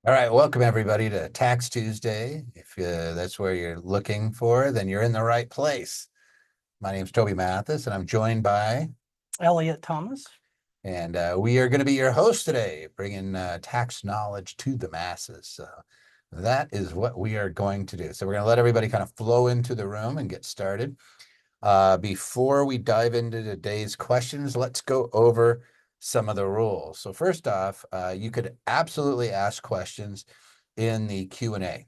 All right, welcome everybody to Tax Tuesday. If that's where you're looking for, then you're in the right place. My name's Toby Mathis, and I'm joined by Elliot Thomas. and we are going to be your hosts today, bringing tax knowledge to the masses. So that is what we are going to do. So we're going to let everybody kind of flow into the room and get started. Before we dive into today's questions, let's go over some of the rules. So first off, you could absolutely ask questions in the Q&A.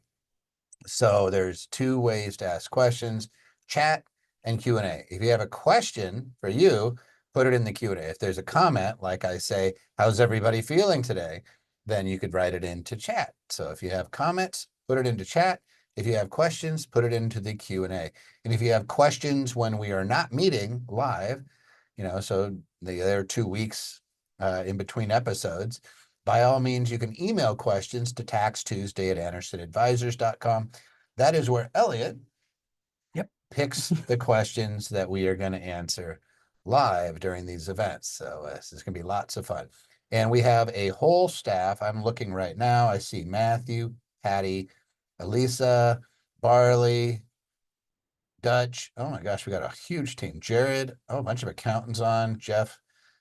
So there's two ways to ask questions, chat and Q&A. If you have a question for you, put it in the Q&A. If there's a comment, like I say, how's everybody feeling today? Then you could write it into chat. So if you have comments, put it into chat. If you have questions, put it into the Q&A. And if you have questions when we are not meeting live, so there are 2 weeks in between episodes, by all means, you can email questions to taxtuesday@andersonadvisors.com. That is where Elliot picks the questions that we are going to answer live during these events. So this is going to be lots of fun. And we have a whole staff. I'm looking right now. I see Matthew, Patty, Elisa, Barley, Dutch. Oh my gosh, we got a huge team. Jared, a bunch of accountants on. Jeff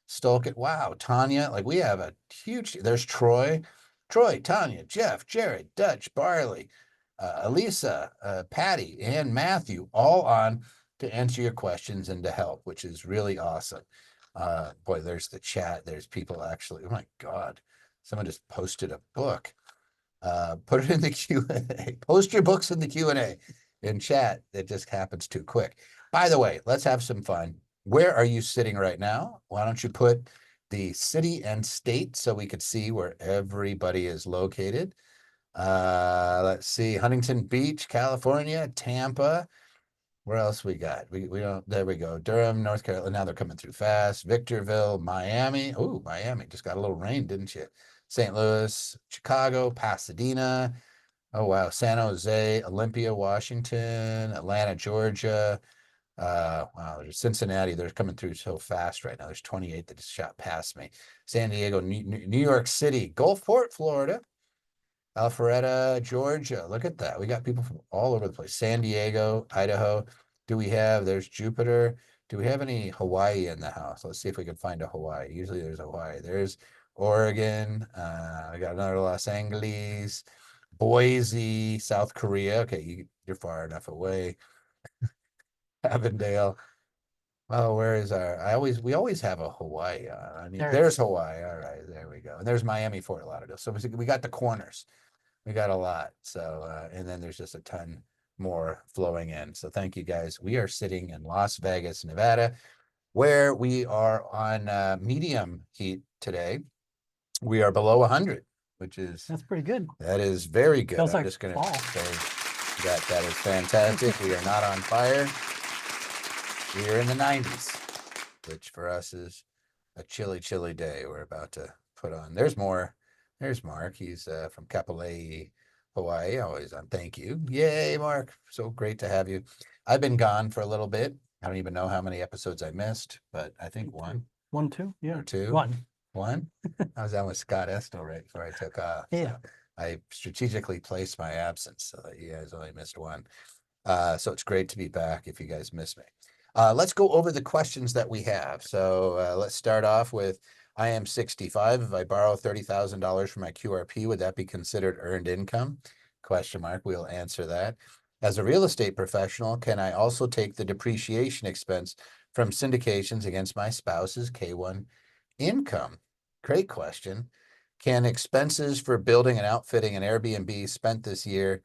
Stolkett. Wow, Tanya. Like we have a huge. There's Troy, Tanya, Jeff, Jared, Dutch, Barley, Elisa, Patty, and Matthew, all on to answer your questions and to help, which is really awesome. Boy, there's the chat. There's people actually. Oh my God, someone just posted a book. Put it in the Q&A. Post your books in the Q&A. In chat. It just happens too quick. By the way, let's have some fun. Where are you sitting right now? Why don't you put the city and state so we could see where everybody is located? Let's see. Huntington Beach, California, Tampa. Where else we got? We don't. There we go. Durham, North Carolina. Now they're coming through fast. Victorville, Miami. Oh, Miami just got a little rain, didn't you? St. Louis, Chicago, Pasadena. Oh, wow. San Jose, Olympia, Washington, Atlanta, Georgia. Wow. There's Cincinnati. They're coming through so fast right now. There's 28 that just shot past me. San Diego, New York City, Gulfport, Florida, Alpharetta, Georgia. Look at that. We got people from all over the place. San Diego, Idaho. There's Jupiter. Do we have any Hawaii in the house? Let's see if we can find a Hawaii. Usually there's Hawaii. There's Oregon. I got another Los Angeles. Boise, South Korea. Okay, you're far enough away. Avondale. Oh, where is we always have a Hawaii. There's Hawaii. All right, there we go. And there's Miami, Fort Lauderdale. So we got the corners. We got a lot. So, and then there's just a ton more flowing in. So thank you guys. We are sitting in Las Vegas, Nevada, where we are on medium heat today. We are below 100. That's pretty good. That is very good. Feels I'm like just going to fall. say that is fantastic. We are not on fire. We are in the 90s, which for us is a chilly, chilly day we're about to put on. There's more. There's Mark. He's from Kapolei, Hawaii. Always on. Thank you. Yay, Mark. So great to have you. I've been gone for a little bit. I don't even know how many episodes I missed, but I think one. One, two? Yeah. Or two. One? I was on with Scott Estel right before I took off. Yeah. So I strategically placed my absence so that you guys only missed one. So it's great to be back if you guys missed me. Let's go over the questions that we have. So let's start off with, I am 65. If I borrow $30,000 for my QRP, would that be considered earned income? Question mark. We'll answer that. As a real estate professional, can I also take the depreciation expense from syndications against my spouse's K-1 income? Great question. Can expenses for building and outfitting an Airbnb spent this year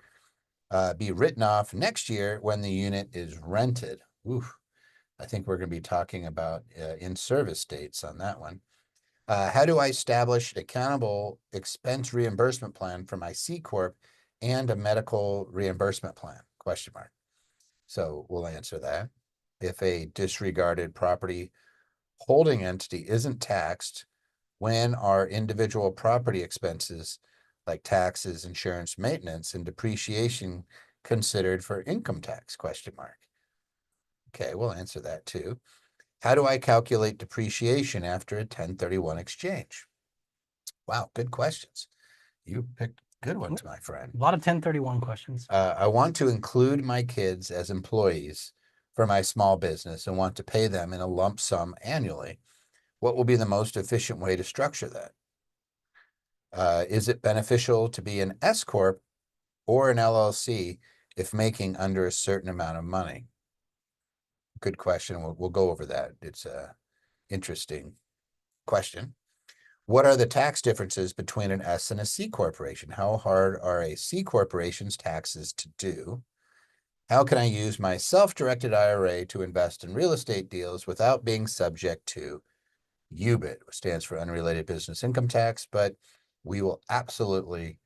be written off next year when the unit is rented? Oof. I think we're going to be talking about in-service dates on that one. How do I establish an accountable expense reimbursement plan for my C Corp and a medical reimbursement plan? Question mark. So we'll answer that. If a disregarded property holding entity isn't taxed, when are individual property expenses like taxes, insurance, maintenance, and depreciation considered for income tax? Question mark. Okay, we'll answer that too. How do I calculate depreciation after a 1031 exchange? Wow, good questions. You picked Good ones, my friend. A lot of 1031 questions. I want to include my kids as employees for my small business and want to pay them in a lump sum annually. What will be the most efficient way to structure that? Is it beneficial to be an S corp or an LLC if making under a certain amount of money? Good question. We'll go over that. It's a interesting question. What are the tax differences between an S and a C corporation? How hard are a C corporation's taxes to do? How can I use my self-directed IRA to invest in real estate deals without being subject to UBIT, which stands for unrelated business income tax, but we will absolutely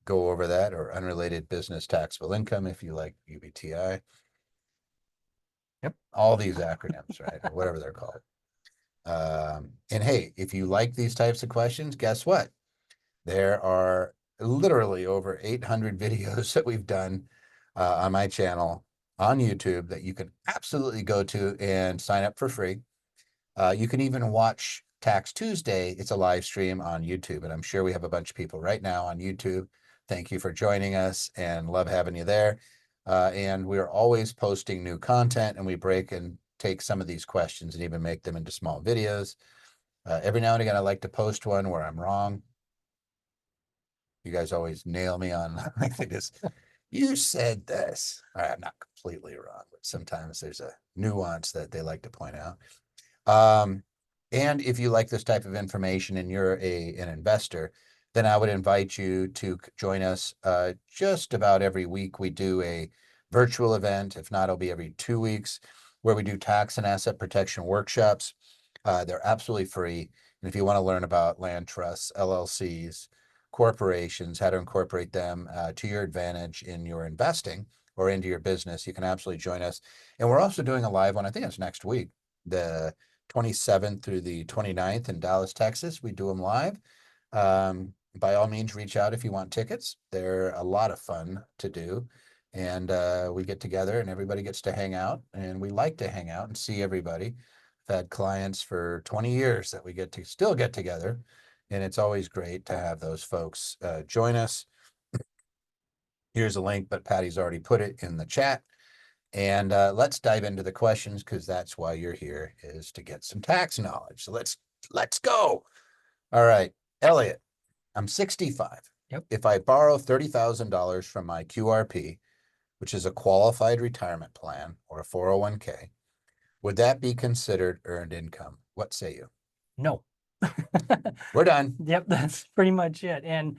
go over that, or unrelated business taxable income if you like UBTI. Yep. All these acronyms, right? Or whatever they're called. And hey, if you like these types of questions, guess what? There are literally over 800 videos that we've done on my channel on YouTube that you can absolutely go to and sign up for free. You can even watch Tax Tuesday. It's a live stream on YouTube, and I'm sure we have a bunch of people right now on YouTube. Thank you for joining us and love having you there. And we're always posting new content, and we break and take some of these questions and even make them into small videos. Every now and again, I like to post one where I'm wrong. You guys always nail me on like they just, you said this. All right, I'm not completely wrong, but sometimes there's a nuance that they like to point out. And if you like this type of information and you're an investor, then I would invite you to join us just about every week. We do a virtual event. If not, it'll be every 2 weeks, where we do tax and asset protection workshops. They're absolutely free. And if you want to learn about land trusts, LLCs, corporations, how to incorporate them to your advantage in your investing or into your business, you can absolutely join us. And we're also doing a live one, I think it's next week, the 27th through the 29th in Dallas, Texas. We do them live. By all means, reach out if you want tickets. They're a lot of fun to do. And we get together and everybody gets to hang out. And we like to hang out and see everybody. I've had clients for 20 years that we get to still get together. And it's always great to have those folks join us. Here's a link, but Patty's already put it in the chat. And let's dive into the questions, because that's why you're here, is to get some tax knowledge. So let's go. All right, Elliot, I'm 65. Yep. If I borrow $30,000 from my QRP, which is a qualified retirement plan or a 401k, would that be considered earned income? What say you? No. We're done. Yep, that's pretty much it. And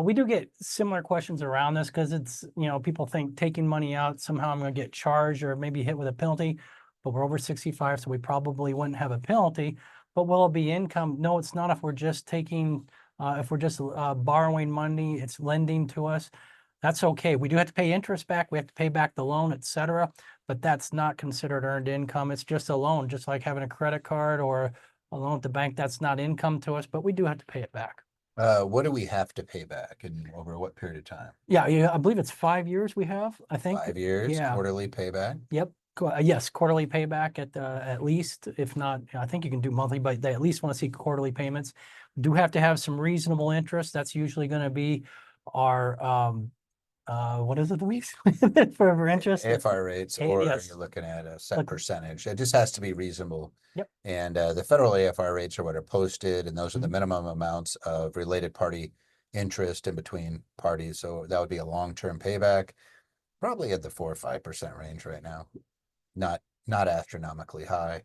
we do get similar questions around this, because it's, people think taking money out, somehow I'm going to get charged or maybe hit with a penalty, but we're over 65, so we probably wouldn't have a penalty. But will it be income? No, it's not. If we're just taking, if we're just borrowing money, it's lending to us. That's okay. We do have to pay interest back. We have to pay back the loan, etc. But that's not considered earned income. It's just a loan, just like having a credit card or a loan at the bank. That's not income to us, but we do have to pay it back. What do we have to pay back, and over what period of time? Yeah, I believe it's 5 years we have, I think. 5 years, Yeah. quarterly payback? Yep. Yes, quarterly payback at least. If not, I think you can do monthly, but they at least want to see quarterly payments. Do have to have some reasonable interest. That's usually going to be our what is it, Luis? For interest? AFR rates, or yes. you're looking at a set percentage. It just has to be reasonable. Yep. And the federal AFR rates are what are posted, and those are the minimum amounts of related party interest in between parties. So that would be a long-term payback, probably at the 4 or 5% range right now. Not astronomically high.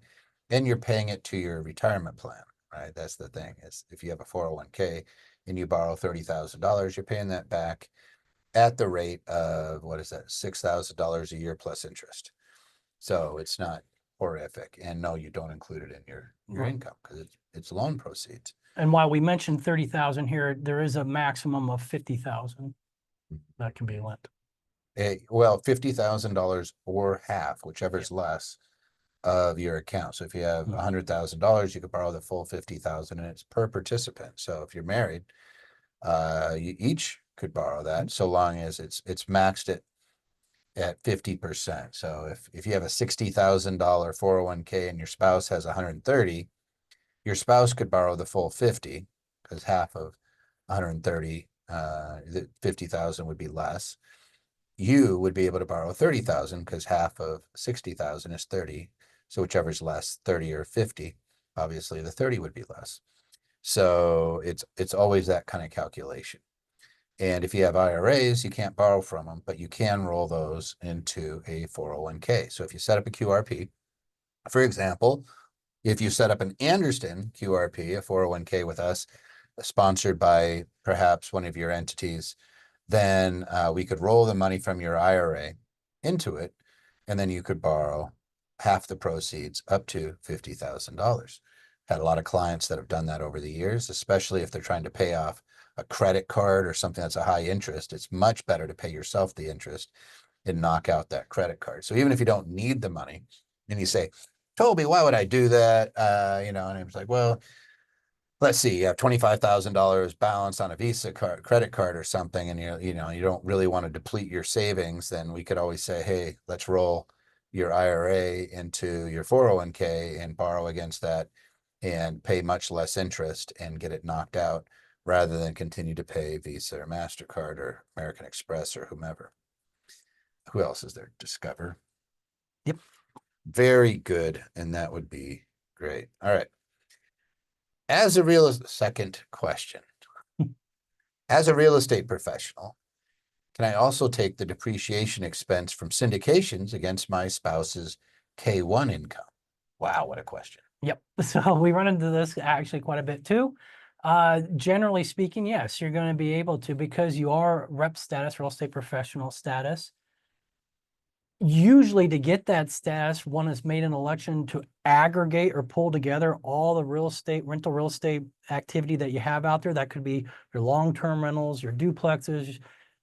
And you're paying it to your retirement plan, right? That's the thing, is if you have a 401k and you borrow $30,000, you're paying that back at the rate of, what is that, $6,000 a year plus interest. So it's not horrific. And no, you don't include it in your Right. income, because it's loan proceeds. And while we mentioned 30,000 here, there is a maximum of 50,000 that can be lent. Well, $50,000 or half, whichever is less, of your account. So if you have $100,000, you could borrow the full 50,000, and it's per participant. So if you're married, you each could borrow that, so long as it's maxed at 50%. So if you have a $60,000 401k and your spouse has 130, your spouse could borrow the full 50, because half of 130 the 50,000 would be less. You would be able to borrow 30,000 because half of 60,000 is 30. So whichever's less, 30 or 50, obviously the 30 would be less. So it's always that kind of calculation. And if you have IRAs, you can't borrow from them, but you can roll those into a 401k. So if you set up a QRP, for example, if you set up an Anderson QRP, a 401k with us, sponsored by perhaps one of your entities, then we could roll the money from your IRA into it, and then you could borrow half the proceeds up to $50,000. Had a lot of clients that have done that over the years, especially if they're trying to pay off a credit card or something that's a high interest. It's much better to pay yourself the interest and knock out that credit card. So even if you don't need the money and you say, Toby, why would I do that? And it's like, well, let's see, you have $25,000 balance on a Visa card, credit card or something, and you don't really want to deplete your savings, then we could always say, hey, let's roll your IRA into your 401k and borrow against that and pay much less interest and get it knocked out rather than continue to pay Visa or MasterCard or American Express or whomever. Who else is there? Discover. Yep. Very good. And that would be great. All right. Second question. As a real estate professional, can I also take the depreciation expense from syndications against my spouse's K1 income? Wow, what a question. Yep. So we run into this actually quite a bit too. Generally speaking, yes, you're going to be able to, because you are rep status, real estate professional status. Usually to get that status, one has made an election to aggregate or pull together all the rental real estate activity that you have out there. That could be your long-term rentals, your duplexes,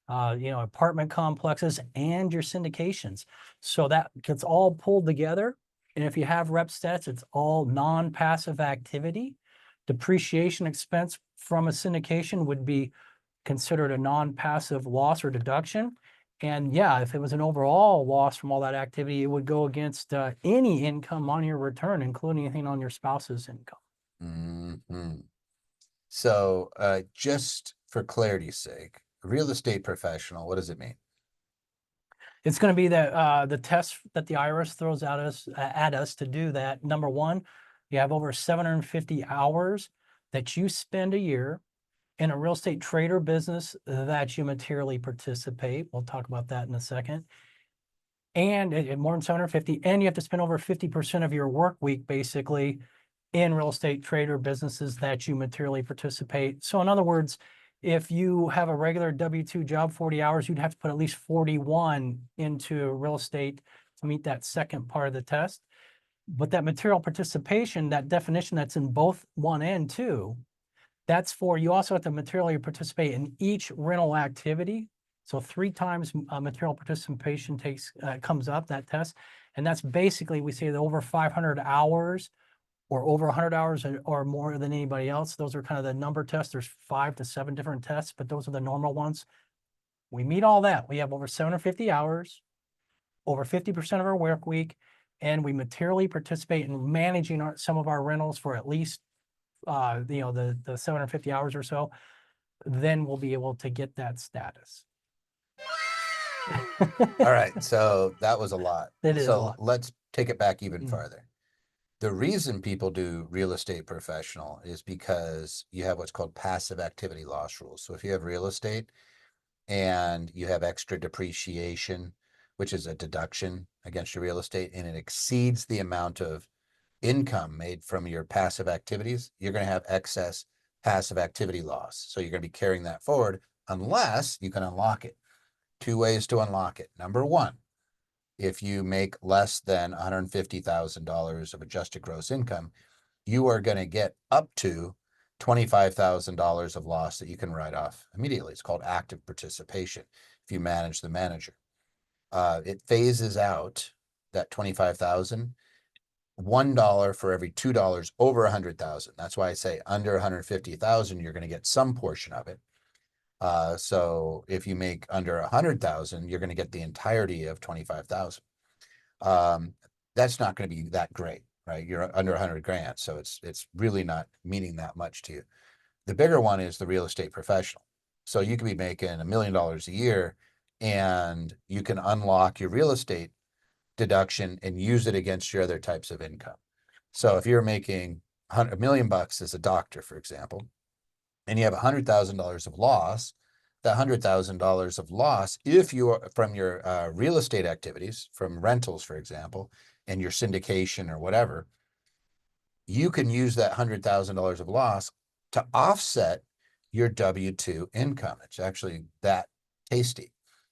apartment complexes, and your syndications. So that gets all pulled together. And if you have rep stats, it's all non-passive activity. Depreciation expense from a syndication would be considered a non-passive loss or deduction. And yeah, if it was an overall loss from all that activity, it would go against any income on your return, including anything on your spouse's income. Mm-hmm. So just for clarity's sake, real estate professional, what does it mean? It's going to be the test that the IRS throws at us to do that. Number one, you have over 750 hours that you spend a year in a real estate trader business that you materially participate. We'll talk about that in a second. And more than 750, and you have to spend over 50% of your work week basically in real estate trader businesses that you materially participate. So in other words, if you have a regular W-2 job, 40 hours, you'd have to put at least 41 into real estate to meet that second part of the test. But that material participation, that definition that's in both 1 and 2, that's for, you also have to materially participate in each rental activity. So 3 times material participation comes up, that test. And that's basically, we say that over 500 hours or over 100 hours or more than anybody else. Those are kind of the number tests. There's 5 to 7 different tests, but those are the normal ones. We meet all that. We have over 750 hours, over 50% of our work week, and we materially participate in managing some of our rentals for at least the 750 hours or so. Then we'll be able to get that status. All right, so that was a lot. It is a lot. Let's take it back even farther. The reason people do real estate professional is because you have what's called passive activity loss rules. So if you have real estate and you have extra depreciation, which is a deduction against your real estate, and it exceeds the amount of income made from your passive activities, you're going to have excess passive activity loss. So you're going to be carrying that forward unless you can unlock it. 2 ways to unlock it. Number one, if you make less than $150,000 of adjusted gross income, you are going to get up to $25,000 of loss that you can write off immediately. It's called active participation if you manage the manager. It phases out that $25,000, $1 for every $2 over 100,000. That's why I say under 150,000, you're going to get some portion of it. So if you make under 100,000, you're going to get the entirety of 25,000. That's not going to be that great, right? You're under 100 grand. So it's really not meaning that much to you. The bigger one is the real estate professional. So you could be making $1 million a year and you can unlock your real estate deduction and use it against your other types of income. So if you're making $1 million as a doctor, for example, and you have $100,000 of loss, that $100,000 of loss, if you are from your real estate activities, from rentals, for example, and your syndication or whatever, you can use that $100,000 of loss to offset your W-2 income. It's actually that tasty.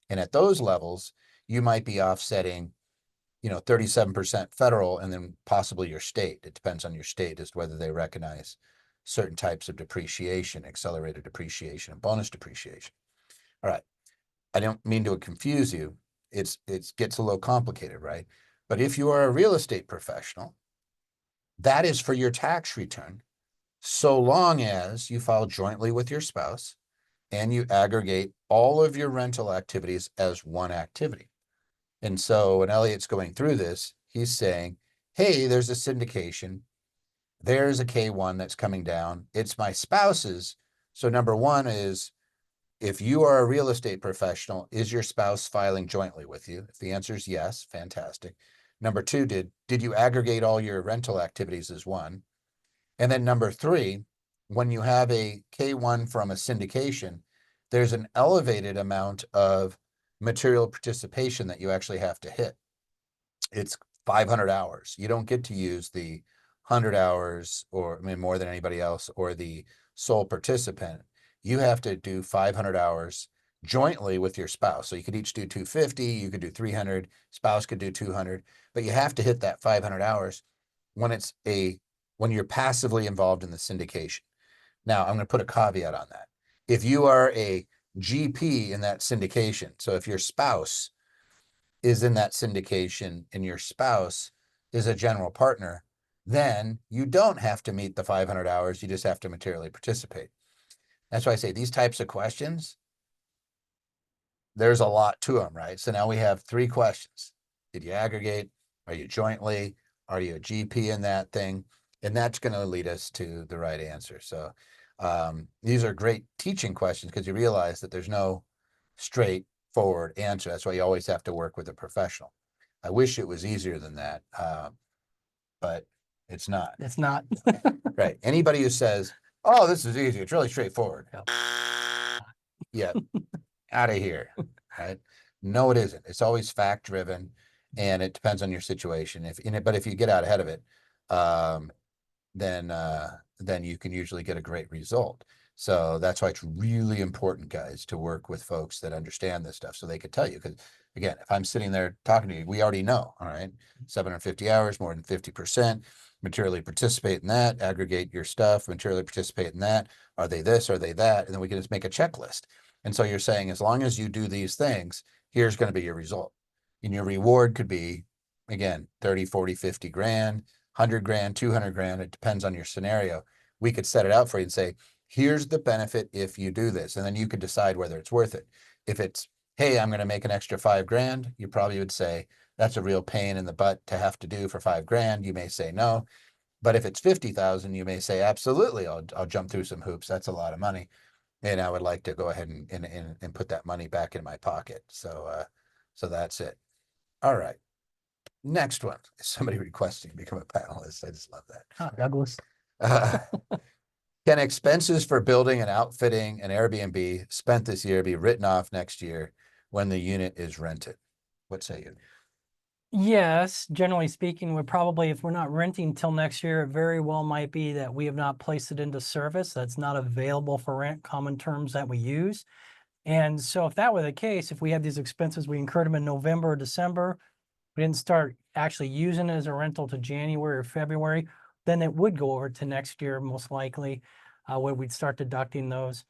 And at those levels, you might be offsetting, 37% federal and then possibly your state. It depends on your state as to whether they recognize certain types of depreciation, accelerated depreciation, and bonus depreciation. All right. I don't mean to confuse you. It gets a little complicated, right? But if you are a real estate professional, that is for your tax return, so long as you file jointly with your spouse and you aggregate all of your rental activities as one activity. And so when Elliot's going through this, he's saying, hey, there's a syndication. There's a K1 that's coming down. It's my spouse's. So number one is, if you are a real estate professional, is your spouse filing jointly with you? If the answer is yes, fantastic. Number two, did you aggregate all your rental activities as one? And then number three, when you have a K1 from a syndication, there's an elevated amount of material participation that you actually have to hit. It's 500 hours. You don't get to use the 100 hours, or I mean, more than anybody else, or the sole participant. You have to do 500 hours jointly with your spouse. So you could each do 250, you could do 300, spouse could do 200, but you have to hit that 500 hours when when you're passively involved in the syndication. Now, I'm going to put a caveat on that. If you are a GP in that syndication, so if your spouse is in that syndication and your spouse is a general partner, then you don't have to meet the 500 hours. You just have to materially participate. That's why I say these types of questions, there's a lot to them, right? So now we have 3 questions. Did you aggregate? Are you jointly? Are you a GP in that thing? And that's going to lead us to the right answer. So these are great teaching questions because you realize that there's no straightforward answer. That's why you always have to work with a professional. I wish it was easier than that, but it's not. It's not. Right. Anybody who says, oh, this is easy, it's really straightforward. Yeah, out of here. Right. No, it isn't. It's always fact driven and it depends on your situation. But if you get out ahead of it, then you can usually get a great result. So that's why it's really important, guys, to work with folks that understand this stuff so they could tell you. Because again, if I'm sitting there talking to you, we already know, all right, 750 hours, more than 50%, materially participate in that, aggregate your stuff, materially participate in that. Are they this? Are they that? And then we can just make a checklist. And so you're saying, as long as you do these things, here's going to be your result. And your reward could be, again, 30, 40, 50 grand, 100 grand, 200 grand. It depends on your scenario. We could set it out for you and say, here's the benefit if you do this. And then you could decide whether it's worth it. If it's, hey, I'm going to make an extra 5 grand, you probably would say, that's a real pain in the butt to have to do for 5 grand. You may say no. But if it's 50,000, you may say, absolutely, I'll jump through some hoops. That's a lot of money. And I would like to go ahead and put that money back in my pocket. So that's it. All right. Next one. Somebody requesting to become a panelist. I just love that. Oh, Douglas. Can expenses for building and outfitting an Airbnb spent this year be written off next year when the unit is rented? What say you? Yes, generally speaking, we're probably, if we're not renting till next year, it very well might be that we have not placed it into service. That's not available for rent, common terms that we use. And so if that were the case, if we had these expenses, we incurred them in November or December, we didn't start actually using it as a rental to January or February, then it would go over to next year, most likely, where we'd start deducting those.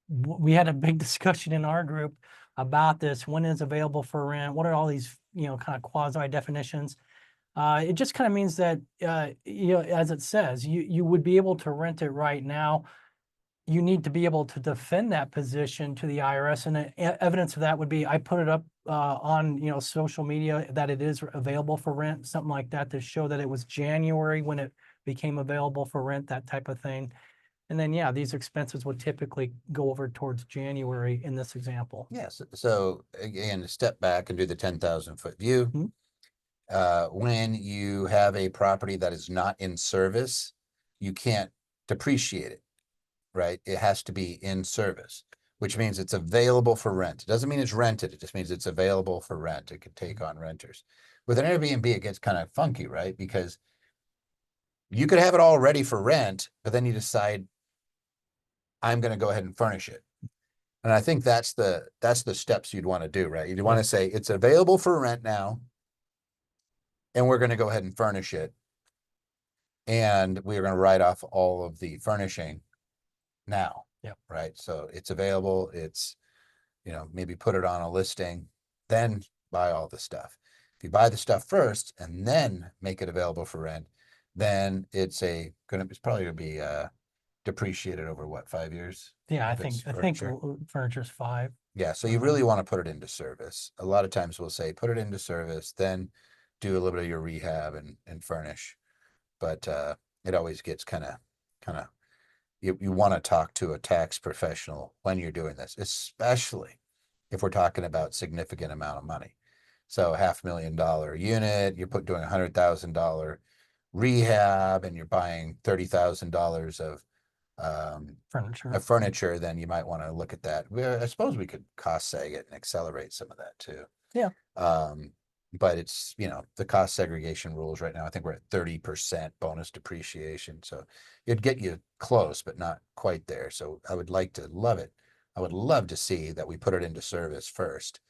We had a big discussion in our group about this. When is available for rent? What are all these, kind of quasi definitions? It just kind of means that, as it says, you would be able to rent it right now. You need to be able to defend that position to the IRS, and evidence of that would be, I put it up on social media that it is available for rent, something like that, to show that it was January when it became available for rent, that type of thing. And then, yeah, these expenses would typically go over towards January in this example. Yes. So again, step back and do the 10,000-foot view. Mhm. When you have a property that is not in service, you can't depreciate it, right? It has to be in service, which means it's available for rent. It doesn't mean it's rented. It just means it's available for rent. It could take on renters. With an Airbnb, it gets kind of funky, right? Because you could have it all ready for rent, but then you decide, I'm going to go ahead and furnish it. And I think that's the steps you'd want to do, right? You'd want to say it's available for rent now, and we're going to go ahead and furnish it. And we're going to write off all of the furnishing now. Yeah. Right. So it's available. It's, maybe put it on a listing, then buy all the stuff. If you buy the stuff first and then make it available for rent, then it's probably going to be depreciated over what, 5 years? Yeah, I if think it's I think furniture? furniture's 5. Yeah, so you really want to put it into service. A lot of times we'll say, put it into service, then do a little bit of your rehab and furnish. But it always gets kind of, you want to talk to a tax professional when you're doing this, especially if we're talking about significant amount of money. So $500,000 unit, you're doing $100,000 rehab, and you're buying $30,000 of furniture, then you might want to look at that. I suppose we could cost seg it and accelerate some of that too. Yeah. But it's, the cost segregation rules right now, I think we're at 30% bonus depreciation. So it'd get you close, but not quite there. So I would love to see that we put it into service first,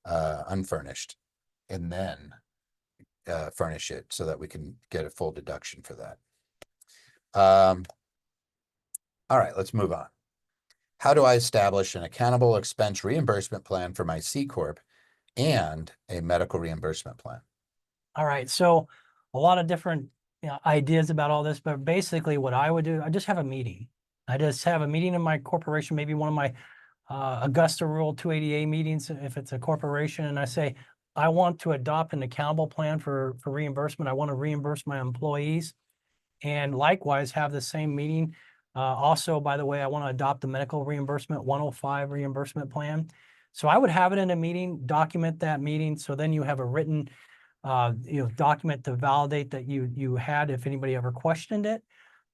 unfurnished, and then furnish it so that we can get a full deduction for that. All right, let's move on. How do I establish an accountable expense reimbursement plan for my C Corp and a medical reimbursement plan? All right. So a lot of different ideas about all this, but basically what I would do, I just have a meeting. I just have a meeting in my corporation, maybe one of my Augusta Rule 280A meetings, if it's a corporation, and I say, I want to adopt an accountable plan for reimbursement. I want to reimburse my employees, and likewise have the same meeting. Also, by the way, I want to adopt the medical reimbursement 105 reimbursement plan. So I would have it in a meeting, document that meeting. So then you have a written document to validate that you had, if anybody ever questioned it.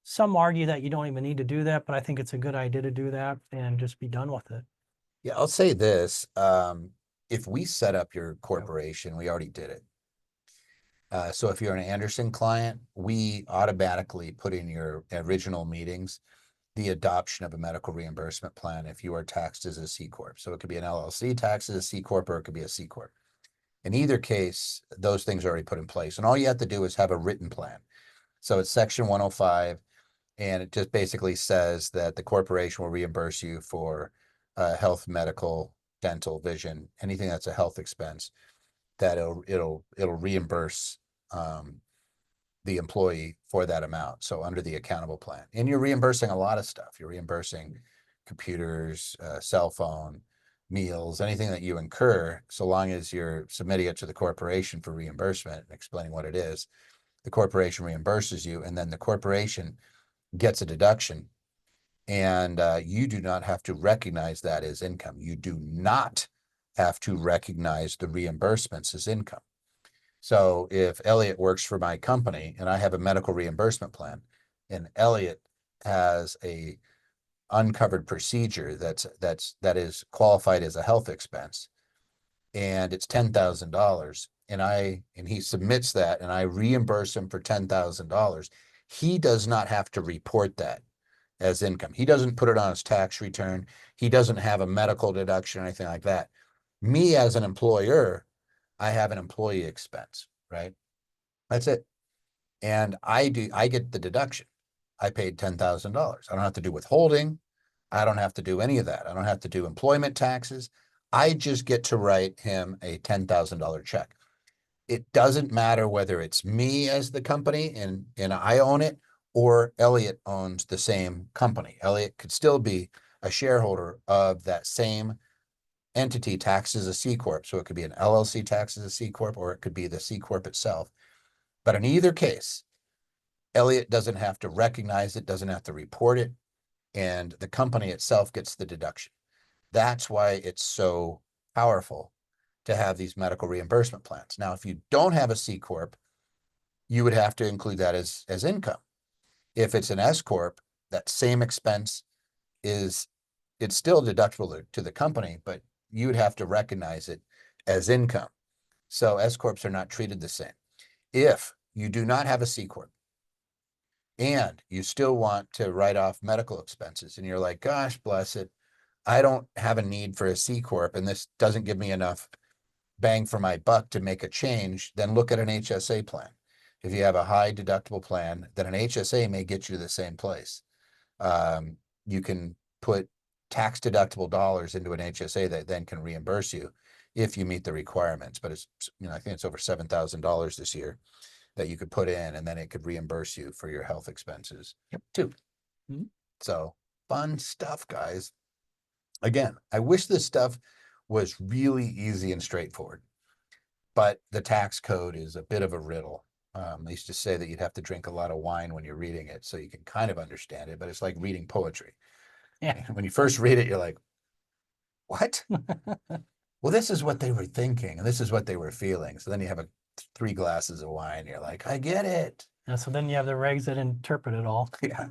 Some argue that you don't even need to do that, but I think it's a good idea to do that and just be done with it. Yeah, I'll say this. If we set up your corporation, we already did it. So if you're an Anderson client, we automatically put in your original meetings the adoption of a medical reimbursement plan if you are taxed as a C Corp. So it could be an LLC taxed as a C Corp, or it could be a C Corp. In either case, those things are already put in place. And all you have to do is have a written plan. So it's section 105, and it just basically says that the corporation will reimburse you for health, medical, dental, vision, anything that's a health expense, that it'll reimburse the employee for that amount. So under the accountable plan, and you're reimbursing a lot of stuff. You're reimbursing computers, cell phone, meals, anything that you incur, so long as you're submitting it to the corporation for reimbursement and explaining what it is. The corporation reimburses you, and then the corporation gets a deduction, and you do not have to recognize that as income. You do not have to recognize the reimbursements as income. So if Elliot works for my company and I have a medical reimbursement plan, and Elliot has a uncovered procedure that is qualified as a health expense, and it's $10,000, and he submits that, and I reimburse him for $10,000, he does not have to report that as income. He doesn't put it on his tax return. He doesn't have a medical deduction or anything like that. Me as an employer, I have an employee expense, right? That's it. And I get the deduction. I paid $10,000. I don't have to do withholding. I don't have to do any of that. I don't have to do employment taxes. I just get to write him a $10,000 check. It doesn't matter whether it's me as the company and I own it, or Elliot owns the same company. Elliot could still be a shareholder of that same entity taxed as a C Corp. So it could be an LLC taxed as a C Corp, or it could be the C Corp itself. But in either case, Elliot doesn't have to recognize it, doesn't have to report it. and the company itself gets the deduction. That's why it's so powerful to have these medical reimbursement plans. Now, if you don't have a C Corp, you would have to include that as income. If it's an S Corp, that same expense it's still deductible to the company, but you would have to recognize it as income. So S Corps are not treated the same. If you do not have a C Corp and you still want to write off medical expenses and you're like, gosh, bless it, I don't have a need for a C Corp and this doesn't give me enough bang for my buck to make a change, then look at an HSA plan. If you have a high deductible plan, then an HSA may get you to the same place. You can put tax deductible dollars into an HSA that then can reimburse you if you meet the requirements. But it's, I think it's over $7,000 this year that you could put in, and then it could reimburse you for your health expenses too. Mhm. So fun stuff, guys. Again, I wish this stuff was really easy and straightforward, but the tax code is a bit of a riddle. They used to say that you'd have to drink a lot of wine when you're reading it so you can kind of understand it, but it's like reading poetry. Yeah. When you first read it, you're like, what? Well, this is what they were thinking, and this is what they were feeling. So then you have 3 glasses of wine, you're like, I get it. Yeah, so then you have the regs that interpret it all. Yeah.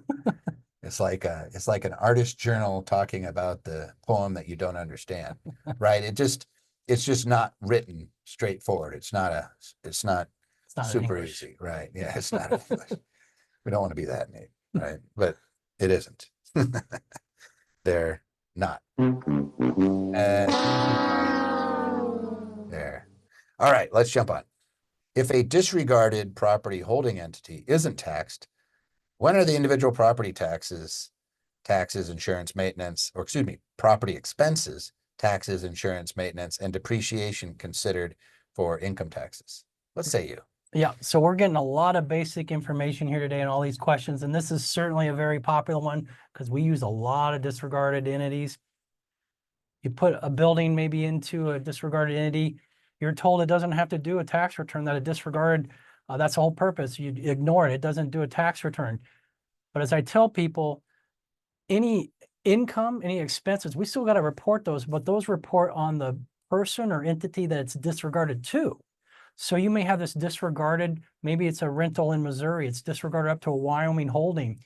It's like an artist journal talking about the poem that you don't understand, right? It's just not written straightforward. It's not It's not in super English. easy, right? Yeah, it's not in English. We don't want to be that neat, right? But it isn't. They're not. There. All right, let's jump on. If a disregarded property holding entity isn't taxed, when are the individual property taxes, insurance, maintenance, or excuse me, property expenses, taxes, insurance, maintenance, and depreciation considered for income taxes? What say you? Yeah, so we're getting a lot of basic information here today on all these questions, and this is certainly a very popular one because we use a lot of disregarded entities. You put a building maybe into a disregarded entity, you're told it doesn't have to do a tax return, that a disregarded, that's the whole purpose. You ignore it. It doesn't do a tax return. But as I tell people, any income, any expenses, we still got to report those, but those report on the person or entity that it's disregarded to. So you may have this disregarded, maybe it's a rental in Missouri, it's disregarded up to a Wyoming holding.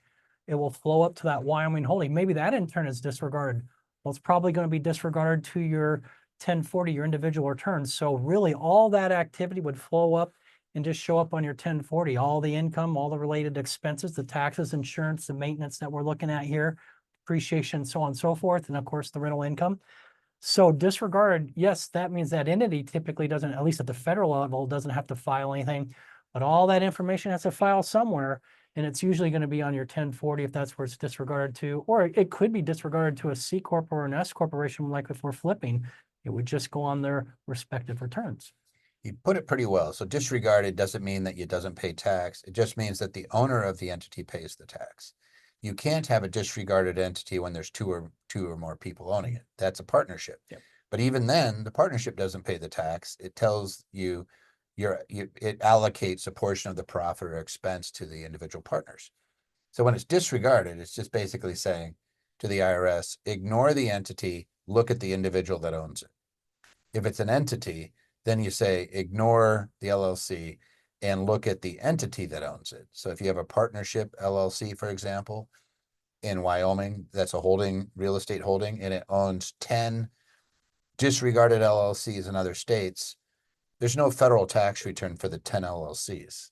It will flow up to that Wyoming holding. Maybe that in turn is disregarded. Well, it's probably going to be disregarded to your 1040, your individual returns. So really all that activity would flow up and just show up on your 1040, all the income, all the related expenses, the taxes, insurance, the maintenance that we're looking at here, depreciation, so on and so forth, and of course the rental income. So disregarded, yes, that means that entity typically doesn't, at least at the federal level, doesn't have to file anything, but all that information has to file somewhere, and it's usually going to be on your 1040 if that's where it's disregarded to, or it could be disregarded to a C Corp or an S Corporation, like if we're flipping, it would just go on their respective returns. You put it pretty well. So disregarded doesn't mean that it doesn't pay tax. It just means that the owner of the entity pays the tax. You can't have a disregarded entity when there's two or more people owning it. That's a partnership. Yep. But even then, the partnership doesn't pay the tax. It tells you it allocates a portion of the profit or expense to the individual partners. So when it's disregarded, it's just basically saying to the IRS, ignore the entity, look at the individual that owns it. If it's an entity, then you say ignore the LLC and look at the entity that owns it. So if you have a partnership LLC, for example, in Wyoming, that's a real estate holding, and it owns 10 disregarded LLCs in other states, there's no federal tax return for the 10 LLCs.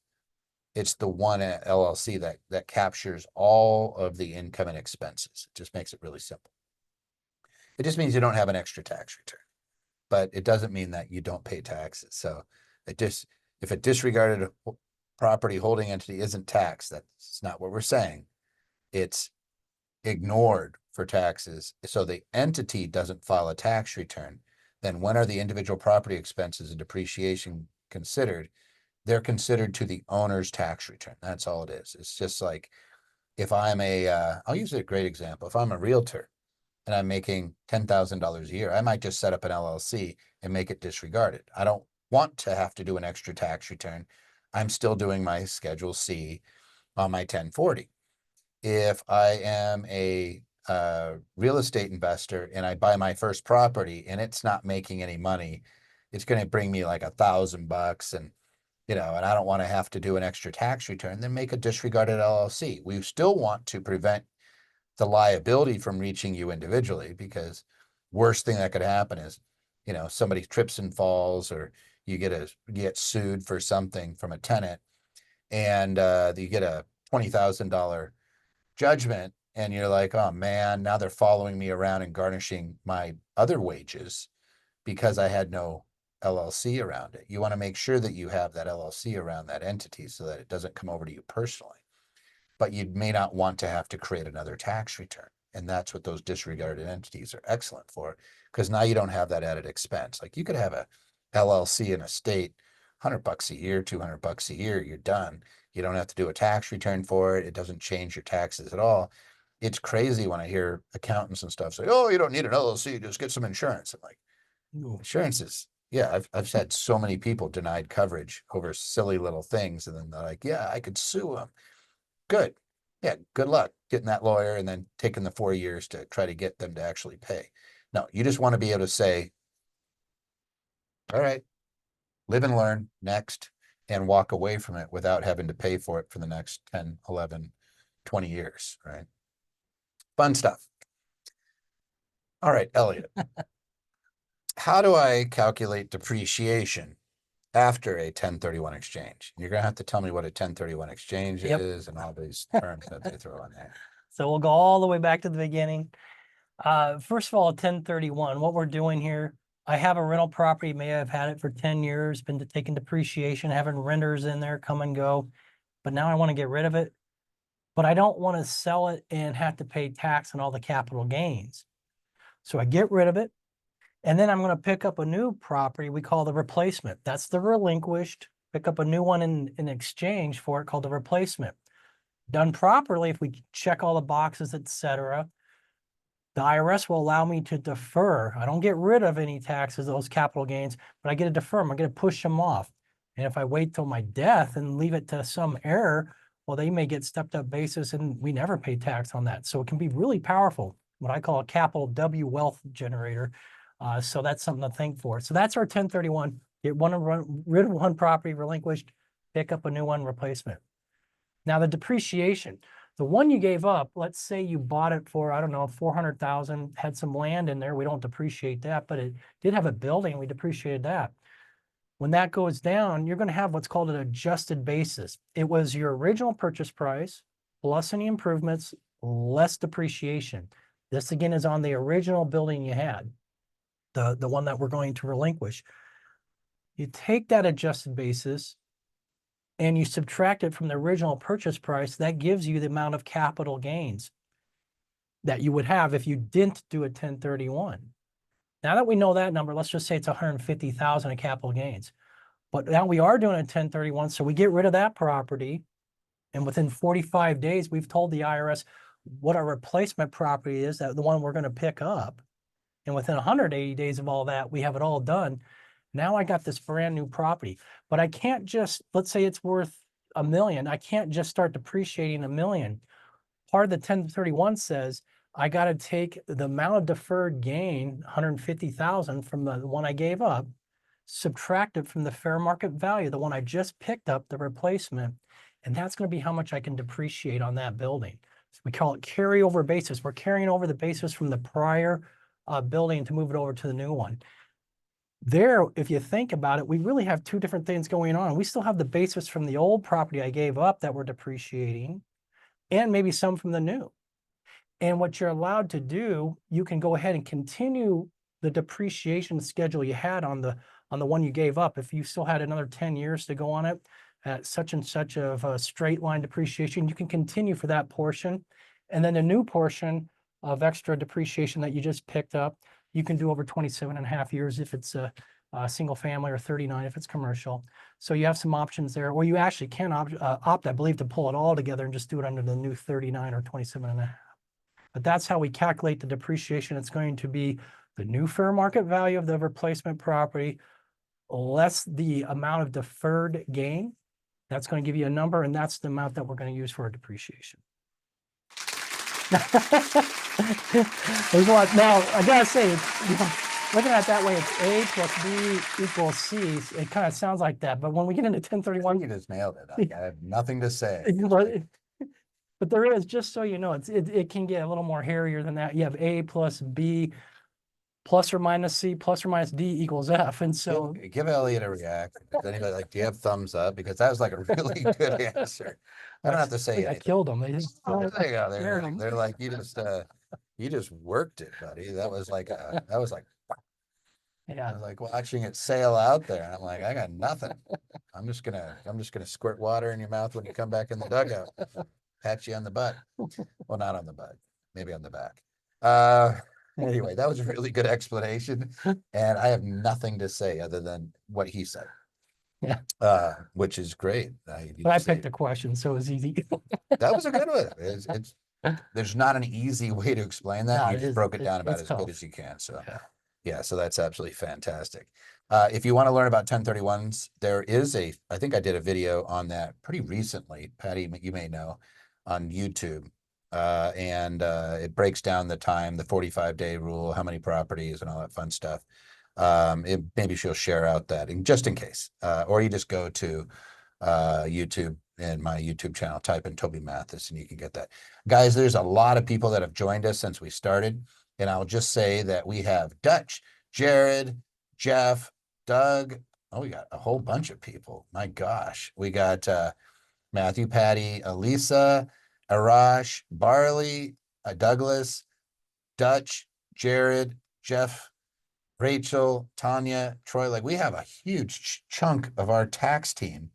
It's the one LLC that captures all of the income and expenses. It just makes it really simple. It just means you don't have an extra tax return, but it doesn't mean that you don't pay taxes. So if a disregarded property holding entity isn't taxed, that's not what we're saying. It's ignored for taxes. So the entity doesn't file a tax return. Then when are the individual property expenses and depreciation considered? They're considered to the owner's tax return. That's all it is. It's just like if I'm I'll use a great example. If I'm a realtor and I'm making $10,000 a year, I might just set up an LLC and make it disregarded. I don't want to have to do an extra tax return. I'm still doing my Schedule C on my 1040. If I am a real estate investor and I buy my first property and it's not making any money, it's going to bring me like $1,000 and, you know, and I don't want to have to do an extra tax return, then make a disregarded LLC. We still want to prevent the liability from reaching you individually, because worst thing that could happen is, you know, somebody trips and falls, or you get sued for something from a tenant, and you get a $20,000 judgment, and you're like, oh man, now they're following me around and garnishing my other wages because I had no LLC around it. You want to make sure that you have that LLC around that entity so that it doesn't come over to you personally. But you may not want to have to create another tax return. And that's what those disregarded entities are excellent for, because now you don't have that added expense. Like you could have a LLC in a state, $100 a year, $200 a year, you're done. You don't have to do a tax return for it. It doesn't change your taxes at all. It's crazy when I hear accountants and stuff say, oh, you don't need an LLC, just get some insurance. I'm like, insurance is, yeah, I've had so many people denied coverage over silly little things. And then they're like, yeah, I could sue them. Good. Yeah, good luck getting that lawyer and then taking the 4 years to try to get them to actually pay. No, you just want to be able to say, all right, live and learn, next, and walk away from it without having to pay for it for the next 10, 11, 20 years, right? Fun stuff. All right, Elliot. How do I calculate depreciation after a 1031 exchange? You're going to have to tell me what a 1031 exchange is and all these terms that they throw in there. So we'll go all the way back to the beginning. First of all, 1031, what we're doing here, I have a rental property, may have had it for 10 years, been taking depreciation, having renters in there come and go, but now I want to get rid of it. But I don't want to sell it and have to pay tax on all the capital gains. So I get rid of it. And then I'm going to pick up a new property we call the replacement. That's the relinquished. Pick up a new one in exchange for it called the replacement. Done properly, if we check all the boxes, etc., the IRS will allow me to defer. I don't get rid of any taxes, those capital gains, but I get to defer them. I get to push them off. And if I wait till my death and leave it to some heir, well, they may get stepped up basis and we never pay tax on that. So it can be really powerful, what I call a capital W wealth generator. So that's something to think for. So that's our 1031. Get rid of one property, relinquished, pick up a new one, replacement. Now the depreciation, the one you gave up, let's say you bought it for, I don't know, 400,000, had some land in there. We don't depreciate that, but it did have a building. We depreciated that. When that goes down, you're going to have what's called an adjusted basis. It was your original purchase price plus any improvements, less depreciation. This again is on the original building you had, the one that we're going to relinquish. You take that adjusted basis and you subtract it from the original purchase price. That gives you the amount of capital gains that you would have if you didn't do a 1031. Now that we know that number, let's just say it's 150,000 of capital gains. But now we are doing a 1031, so we get rid of that property. And within 45 days, we've told the IRS what our replacement property is, that the one we're going to pick up. And within 180 days of all that, we have it all done. Now I got this brand new property, but I can't just, let's say it's worth $1 million. I can't just start depreciating $1 million. Part of the 1031 says I got to take the amount of deferred gain, 150,000 from the one I gave up, subtract it from the fair market value, the one I just picked up, the replacement, and that's going to be how much I can depreciate on that building. So we call it carryover basis. We're carrying over the basis from the prior building to move it over to the new one. There, if you think about it, we really have two different things going on. We still have the basis from the old property I gave up that we're depreciating, and maybe some from the new. And what you're allowed to do, you can go ahead and continue the depreciation schedule you had on the one you gave up. If you still had another 10 years to go on it at such and such of a straight line depreciation, you can continue for that portion. And then the new portion of extra depreciation that you just picked up, you can do over 27.5 years if it's a single family, or 39 if it's commercial. So you have some options there, or you actually can opt, I believe, to pull it all together and just do it under the new 39 or 27.5. But that's how we calculate the depreciation. It's going to be the new fair market value of the replacement property less the amount of deferred gain. That's going to give you a number, and that's the amount that we're going to use for our depreciation. There's a lot. Now, I gotta say, looking at it that way, it's A plus B equals C. It kind of sounds like that. But when we get into 1031, You just nailed it. I have nothing to say. but there is, just so you know, it can get a little more hairier than that. You have A plus B plus or minus C plus or minus D equals F. And so give Elliot a reaction. Does anybody like, do you have thumbs up? Because that was like a really good answer. I don't have to say I anything. killed them. They just There you go. They're like, you just worked it, buddy. That was like I was yeah. like watching it sail out there. And I'm like, I got nothing. I'm just gonna squirt water in your mouth when you come back in the dugout. Pat you on the butt. Well, not on the butt, maybe on the back. Anyway, that was a really good explanation. And I have nothing to say other than what he said. Yeah. Which is great. But I picked a question, so it was easy. That was a good one. There's not an easy way to explain that. No, You just broke it down about as tough. good as you can. So yeah, so that's absolutely fantastic. If you want to learn about 1031s, there is I think I did a video on that pretty recently, Patty, you may know, on YouTube. And it breaks down the time, the 45-day rule, how many properties and all that fun stuff. Maybe she'll share out that just in case, or you just go to YouTube and my YouTube channel, type in Toby Mathis and you can get that. Guys, there's a lot of people that have joined us since we started. And I'll just say that we have Dutch, Jared, Jeff, Doug. Oh, we got a whole bunch of people. My gosh. We got Matthew, Patty, Elisa, Arash, Barley, Douglas, Dutch, Jared, Jeff, Rachel, Tanya, Troy. Like we have a huge chunk of our tax team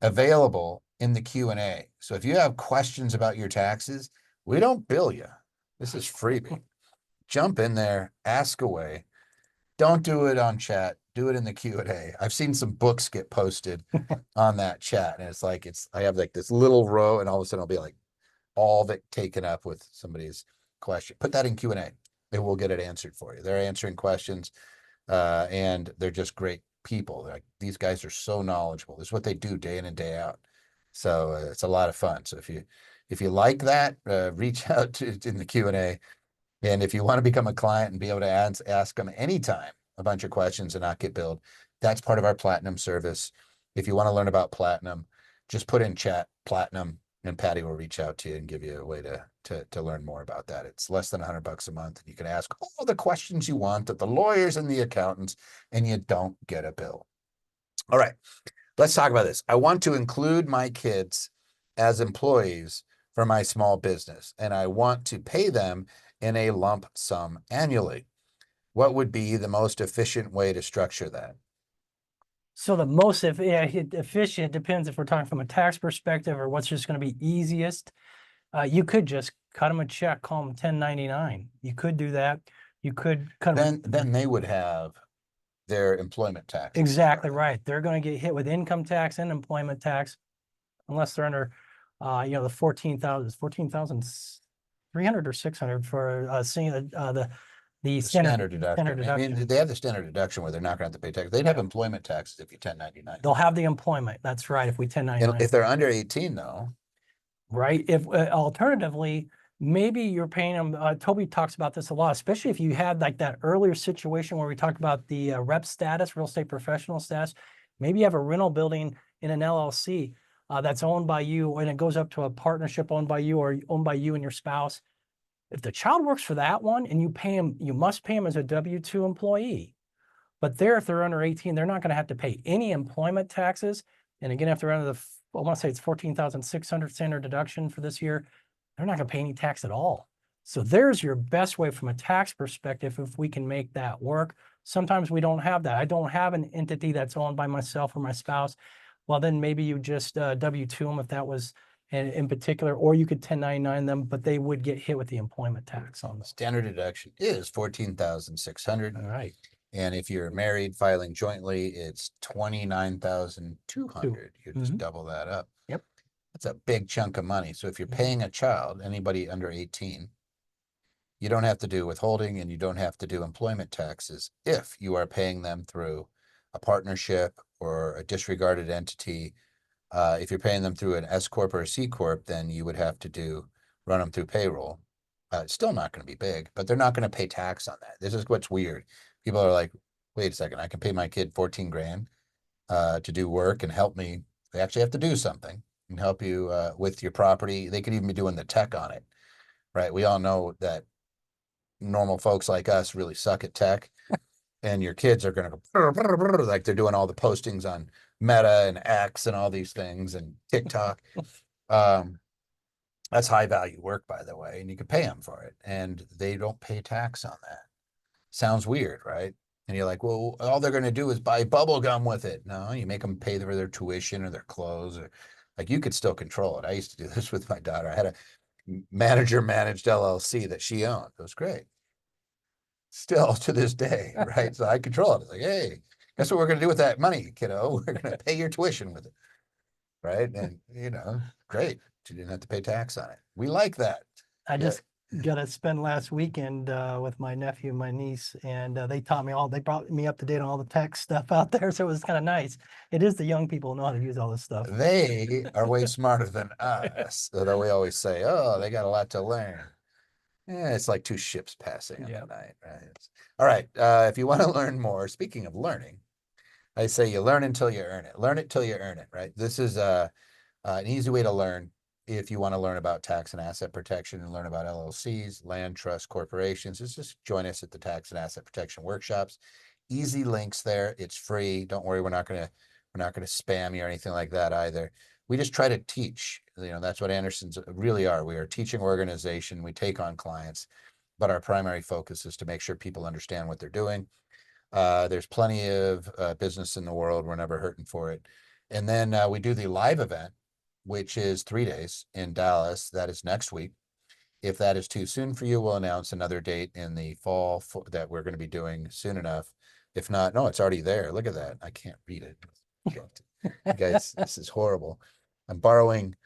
available in the Q&A. So if you have questions about your taxes, we don't bill you. This is freebie. Jump in there, ask away. Don't do it on chat. Do it in the Q&A. I've seen some books get posted on that chat, and it's like I have like this little row, and all of a sudden I'll be like all of it taken up with somebody's question. Put that in Q&A. It will get it answered for you. They're answering questions, and they're just great people. Like these guys are so knowledgeable. This is what they do day in and day out. So it's a lot of fun. So if you like that, reach out in the Q&A. And if you want to become a client and be able to ask them anytime a bunch of questions and not get billed, that's part of our platinum service. If you want to learn about platinum, just put in chat platinum and Patty will reach out to you and give you a way to learn more about that. It's less than $100 a month. And you can ask all the questions you want of the lawyers and the accountants, and you don't get a bill. All right, let's talk about this. I want to include my kids as employees for my small business, and I want to pay them in a lump sum annually. What would be the most efficient way to structure that? So the most efficient depends if we're talking from a tax perspective or what's just going to be easiest. You could just cut them a check, call them 1099. You could do that. You could cut them. Then they would have their employment tax. Exactly right. They're going to get hit with income tax and employment tax unless they're under, the 14,300 or 600 for seeing the standard deduction. Standard deduction. I mean, they have the standard deduction where they're not going to have to pay tax. They'd have employment taxes if you 1099. They'll have the employment. That's right. If we 1099. If they're under 18, though. Right. If alternatively, maybe you're paying them. Toby talks about this a lot, especially if you had like that earlier situation where we talked about the rep status, real estate professional status. Maybe you have a rental building in an LLC that's owned by you, and it goes up to a partnership owned by you or owned by you and your spouse. If the child works for that one and you pay them, you must pay them as a W-2 employee. But if they're under 18, they're not going to have to pay any employment taxes. And again, if they're under I want to say it's 14,600 standard deduction for this year, they're not going to pay any tax at all. So there's your best way from a tax perspective if we can make that work. Sometimes we don't have that. I don't have an entity that's owned by myself or my spouse. Well, then maybe you just W-2 them if that was in particular, or you could 1099 them, but they would get hit with the employment tax on them. Standard deduction is 14,600. All right. And if you're married filing jointly, it's 29,200. You just double that up. Yep. That's a big chunk of money. So if you're paying a child, anybody under 18, you don't have to do withholding and you don't have to do employment taxes if you are paying them through a partnership or a disregarded entity. If you're paying them through an S Corp or a C Corp, then you would have to run them through payroll. It's still not going to be big, but they're not going to pay tax on that. This is what's weird. People are like, wait a second, I can pay my kid 14 grand to do work and help me. They actually have to do something and help you with your property. They could even be doing the tech on it, right? We all know that normal folks like us really suck at tech, and your kids are going to go like they're doing all the postings on Meta and X and all these things and TikTok. Um, that's high value work, by the way, and you can pay them for it, and they don't pay tax on that. Sounds weird, right? And you're like, well, all they're going to do is buy bubble gum with it. No, you make them pay for their tuition or their clothes, or like you could still control it. I used to do this with my daughter. I had a manager managed LLC that she owned. It was great. Still to this day, right? So I control it. It's like, hey, guess what we're going to do with that money, kiddo? We're going to pay your tuition with it, right? And great. You didn't have to pay tax on it. We like that. I Yeah. just got to spend last weekend with my nephew and my niece, and they taught me they brought me up to date on all the tech stuff out there. So it was kind of nice. It is the young people who know how to use all this stuff. They are way smarter than us. Although we always say, oh, they got a lot to learn. Yeah, it's like two ships passing in the night, right? All right. If you want to learn more, speaking of learning, I say you learn until you earn it. Learn it till you earn it, right? This is an easy way to learn if you want to learn about tax and asset protection and learn about LLCs, land trust corporations. Just join us at the tax and asset protection workshops. Easy links there. It's free. Don't worry, we're not gonna spam you or anything like that either. We just try to teach. That's what Andersons really are. We are a teaching organization. We take on clients, but our primary focus is to make sure people understand what they're doing. There's plenty of business in the world. We're never hurting for it. And then we do the live event, which is 3 days in Dallas. That is next week. If that is too soon for you, we'll announce another date in the fall that we're going to be doing soon enough. If not, no, it's already there. Look at that. I can't read it. You guys, this is horrible. I'm borrowing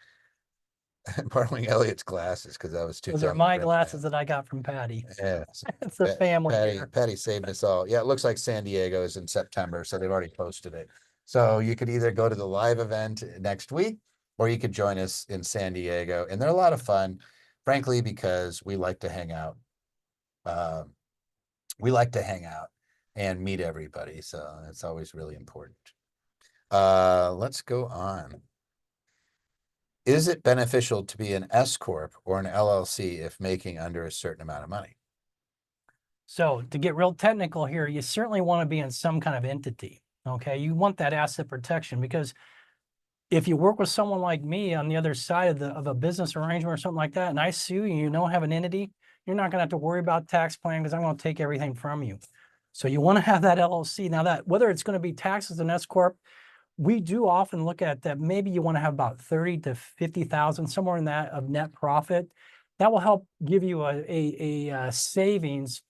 Elliot's glasses because I was too Those are dumb. my glasses that I got from Patty. Yeah. It's a family here. Patty saved us all. Yeah, it looks like San Diego is in September, so they've already posted it. So you could either go to the live event next week, or you could join us in San Diego. And they're a lot of fun, frankly, because we like to hang out. We like to hang out and meet everybody. So it's always really important. Let's go on. Is it beneficial to be an S Corp or an LLC if making under a certain amount of money? So to get real technical here, you certainly want to be in some kind of entity. Okay. You want that asset protection, because if you work with someone like me on the other side of a business arrangement or something like that, and I sue you, you don't have an entity, you're not going to have to worry about tax plan because I'm going to take everything from you. So you want to have that LLC. Now, that whether it's going to be taxed as an S Corp, we do often look at that. Maybe you want to have about 30 to 50,000, somewhere in that, of net profit. That will help give you a savings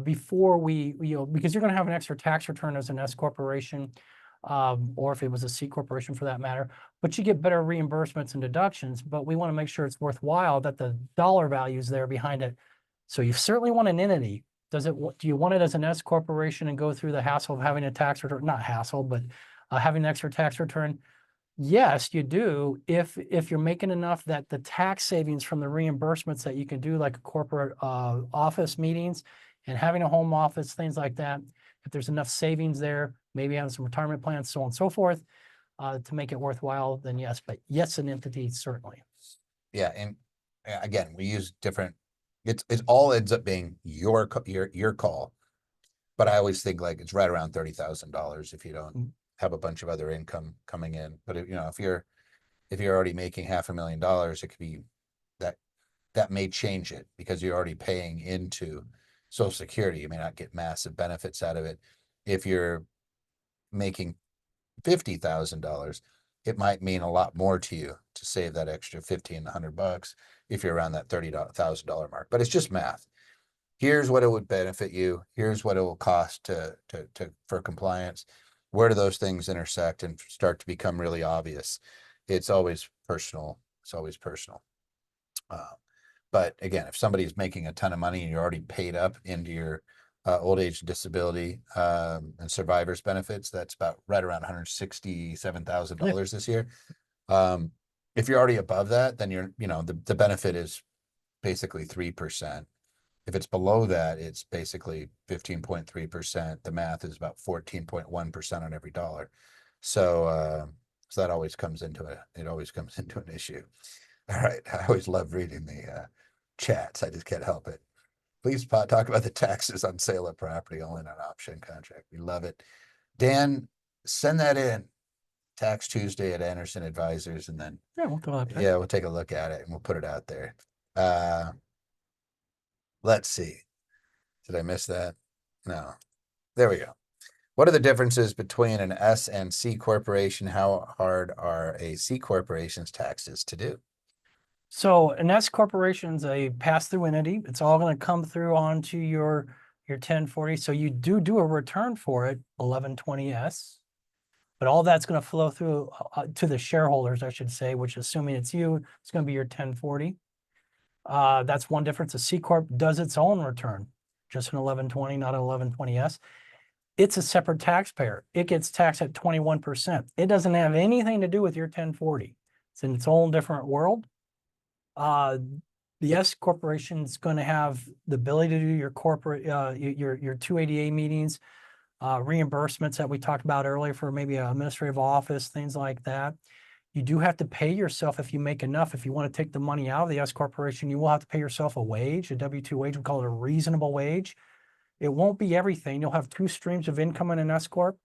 before because you're going to have an extra tax return as an S corporation, or if it was a C corporation for that matter, but you get better reimbursements and deductions. But we want to make sure it's worthwhile, that the dollar value is there behind it. So you certainly want an entity. Do you want it as an S corporation and go through the hassle of having a tax return? Not hassle, but having an extra tax return? Yes, you do. If you're making enough that the tax savings from the reimbursements that you can do, like a corporate office meetings and having a home office, things like that, if there's enough savings there, maybe having some retirement plans, so on and so forth, to make it worthwhile, then yes. But yes, an entity, certainly. Yeah, and again, we use different. It all ends up being your call, but I always think like it's right around $30,000 if you don't have a bunch of other income coming in. But if you're already making $500,000, it could be that may change it because you're already paying into Social Security. You may not get massive benefits out of it. If you're making $50,000, it might mean a lot more to you to save that extra $1,500 if you're around that $30,000 mark. But it's just math. Here's what it would benefit you. Here's what it will cost for compliance. Where do those things intersect and start to become really obvious? It's always personal. It's always personal. But again, if somebody's making a ton of money and you're already paid up into your old age disability and survivors benefits, that's about right around $167,000 this year. If you're already above that, then the benefit is basically 3%. If it's below that, it's basically 15.3%. The math is about 14.1% on every dollar. So that always comes into it always comes into an issue. All right. I always love reading the chats. I just can't help it. Please talk about the taxes on sale of property only in an option contract. We love it. Dan, send that in Tax Tuesday at Anderson Advisors, and then Yeah, we'll go like that. yeah, we'll take a look at it and we'll put it out there. Let's see. Did I miss that? No. There we go. What are the differences between an S and C corporation? How hard are a C corporation's taxes to do? So an S corporation's a pass-through entity. It's all going to come through onto your 1040. So you do a return for it, 1120S, but all that's going to flow through to the shareholders, I should say, which assuming it's you, it's going to be your 1040. That's one difference. A C corp does its own return, just an 1120, not an 1120S. It's a separate taxpayer. It gets taxed at 21%. It doesn't have anything to do with your 1040. It's in its own different world. The S corporation is going to have the ability to do your corporate, your 280A meetings, reimbursements that we talked about earlier for maybe an administrative office, things like that. You do have to pay yourself if you make enough. If you want to take the money out of the S corporation, you will have to pay yourself a wage, a W-2 wage. We call it a reasonable wage. It won't be everything. You'll have two streams of income in an S corp.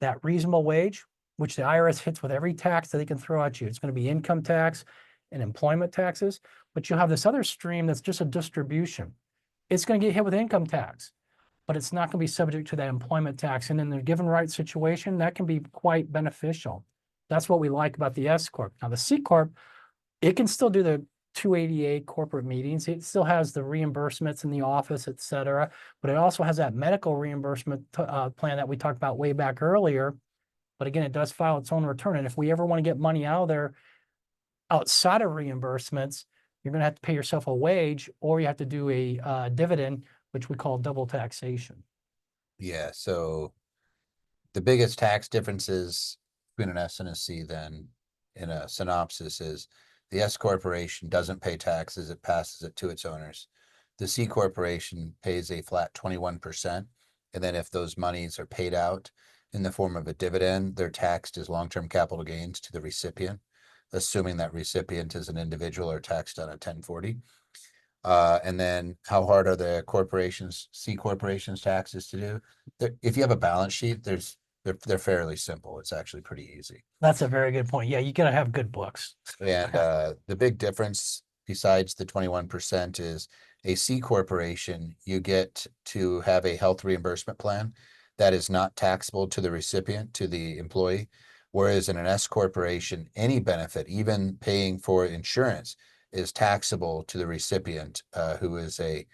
That reasonable wage, which the IRS hits with every tax that they can throw at you. It's going to be income tax and employment taxes, but you'll have this other stream that's just a distribution. It's going to get hit with income tax, but it's not going to be subject to that employment tax. And in the given right situation, that can be quite beneficial. That's what we like about the S corp. Now the C corp, it can still do the 288 corporate meetings. It still has the reimbursements in the office, et cetera, but it also has that medical reimbursement plan that we talked about way back earlier. But again, it does file its own return. And if we ever want to get money out of there outside of reimbursements, you're going to have to pay yourself a wage, or you have to do a dividend, which we call double taxation. Yeah. So the biggest tax differences between an S and a C then in a synopsis is the S corporation doesn't pay taxes. It passes it to its owners. The C corporation pays a flat 21%. And then if those monies are paid out in the form of a dividend, they're taxed as long-term capital gains to the recipient, assuming that recipient is an individual or taxed on a 1040. And then how hard are the C corporations taxes to do? If you have a balance sheet, they're fairly simple. It's actually pretty easy. That's a very good point. Yeah, you got to have good books. And the big difference besides the 21% is a C corporation, you get to have a health reimbursement plan that is not taxable to the recipient, to the employee. Whereas in an S corporation, any benefit, even paying for insurance, is taxable to the recipient, who is a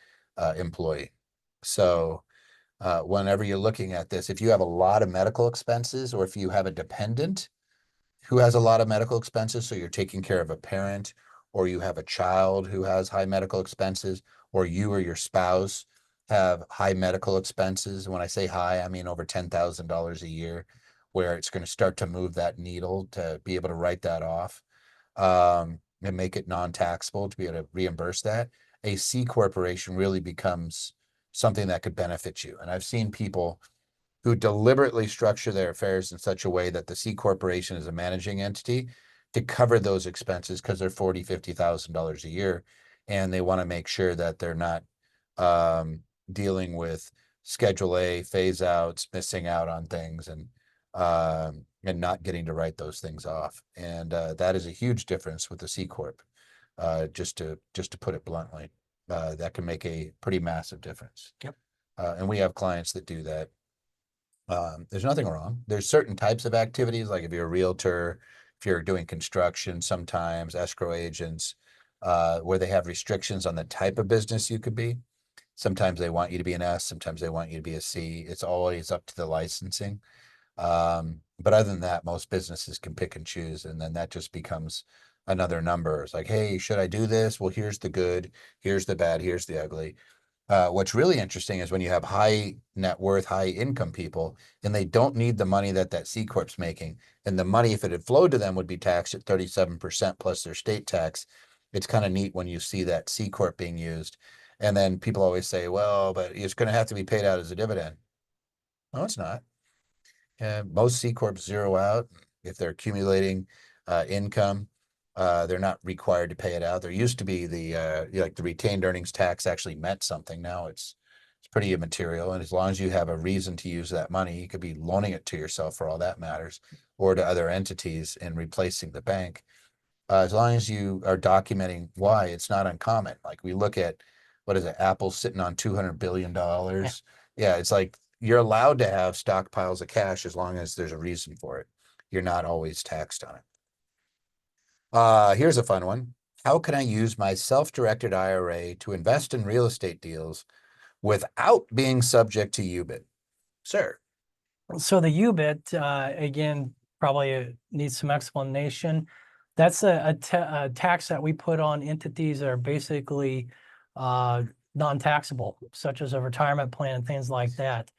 employee. So whenever you're looking at this, if you have a lot of medical expenses, or if you have a dependent who has a lot of medical expenses, so you're taking care of a parent, or you have a child who has high medical expenses, or you or your spouse have high medical expenses. When I say high, I mean over $10,000 a year, where it's going to start to move that needle to be able to write that off, and make it non-taxable to be able to reimburse that. A C corporation really becomes something that could benefit you. And I've seen people who deliberately structure their affairs in such a way that the C corporation is a managing entity to cover those expenses because they're $40,000, $50,000 a year. And they want to make sure that they're not dealing with Schedule A phase outs, missing out on things, and not getting to write those things off. And that is a huge difference with the C corp. Just to put it bluntly, that can make a pretty massive difference. Yep. And we have clients that do that. There's nothing wrong. There's certain types of activities, like if you're a realtor, if you're doing construction, sometimes escrow agents, where they have restrictions on the type of business you could be. Sometimes they want you to be an S, sometimes they want you to be a C. It's always up to the licensing. But other than that, most businesses can pick and choose, and then that just becomes another number. It's like, hey, should I do this? Well, here's the good, here's the bad, here's the ugly. What's really interesting is when you have high net worth, high income people, and they don't need the money that C corp's making, and the money, if it had flowed to them, would be taxed at 37% plus their state tax. it's kind of neat when you see that C Corp being used. And then people always say, well, but it's going to have to be paid out as a dividend. No, it's not. Most C Corps zero out. If they're accumulating income, they're not required to pay it out. There used to be like the retained earnings tax actually meant something. Now it's pretty immaterial. And as long as you have a reason to use that money, you could be loaning it to yourself for all that matters, or to other entities and replacing the bank. As long as you are documenting why, it's not uncommon. Like we look at, what is it, Apple sitting on $200 billion. Yeah, it's like you're allowed to have stockpiles of cash as long as there's a reason for it. You're not always taxed on it. Here's a fun one. How can I use my self-directed IRA to invest in real estate deals without being subject to UBIT? Sir. So the UBIT, again, probably needs some explanation. That's a tax that we put on entities that are basically non-taxable, such as a retirement plan and things like that.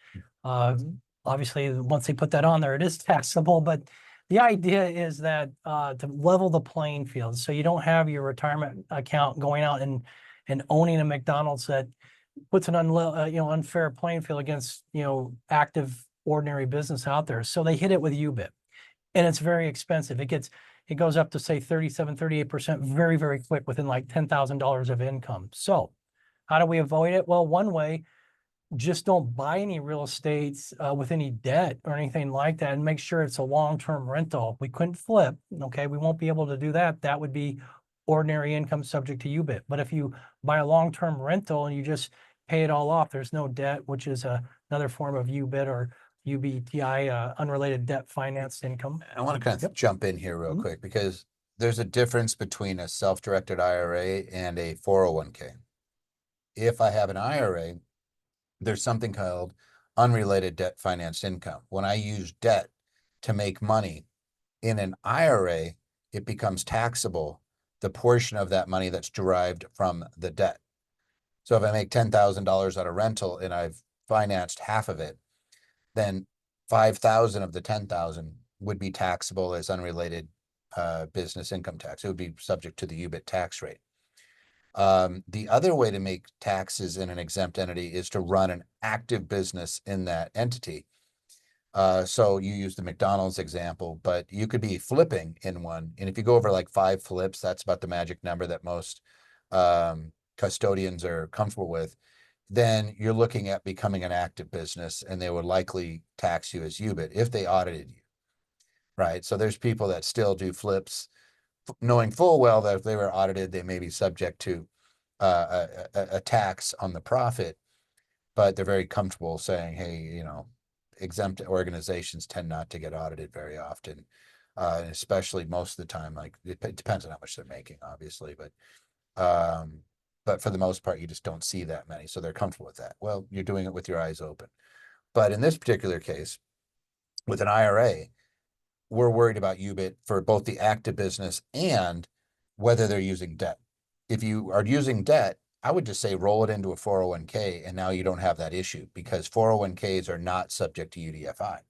Obviously, once they put that on there, it is taxable, but the idea is that to level the playing field. So you don't have your retirement account going out and owning a McDonald's that puts an unfair playing field against active ordinary business out there. So they hit it with UBIT, and it's very expensive. It goes up to say 37, 38% very, very quick within like $10,000 of income. So how do we avoid it? Well, one way, just don't buy any real estate with any debt or anything like that, and make sure it's a long-term rental. We couldn't flip, okay? We won't be able to do that. That would be ordinary income subject to UBIT. But if you buy a long-term rental and you just pay it all off, there's no debt, which is another form of UBIT or UBTI, unrelated debt financed income. I want to kind of jump in here real quick, because there's a difference between a self-directed IRA and a 401k. If I have an IRA, there's something called unrelated debt financed income. When I use debt to make money in an IRA, it becomes taxable, the portion of that money that's derived from the debt. So if I make $10,000 on a rental and I've financed half of it, then 5,000 of the 10,000 would be taxable as unrelated business income tax. It would be subject to the UBIT tax rate. The other way to make taxes in an exempt entity is to run an active business in that entity. So you use the McDonald's example, but you could be flipping in one. And if you go over like 5 flips, that's about the magic number that most custodians are comfortable with. Then you're looking at becoming an active business, and they would likely tax you as UBIT if they audited you, right? So there's people that still do flips, knowing full well that if they were audited, they may be subject to a tax on the profit, but they're very comfortable saying, hey, exempt organizations tend not to get audited very often, and especially most of the time. Like it depends on how much they're making, obviously, but for the most part, you just don't see that many. So they're comfortable with that. Well, you're doing it with your eyes open. But in this particular case, with an IRA, we're worried about UBIT for both the active business and whether they're using debt. If you are using debt, I would just say roll it into a 401k, and now you don't have that issue, because 401ks are not subject to UDFI.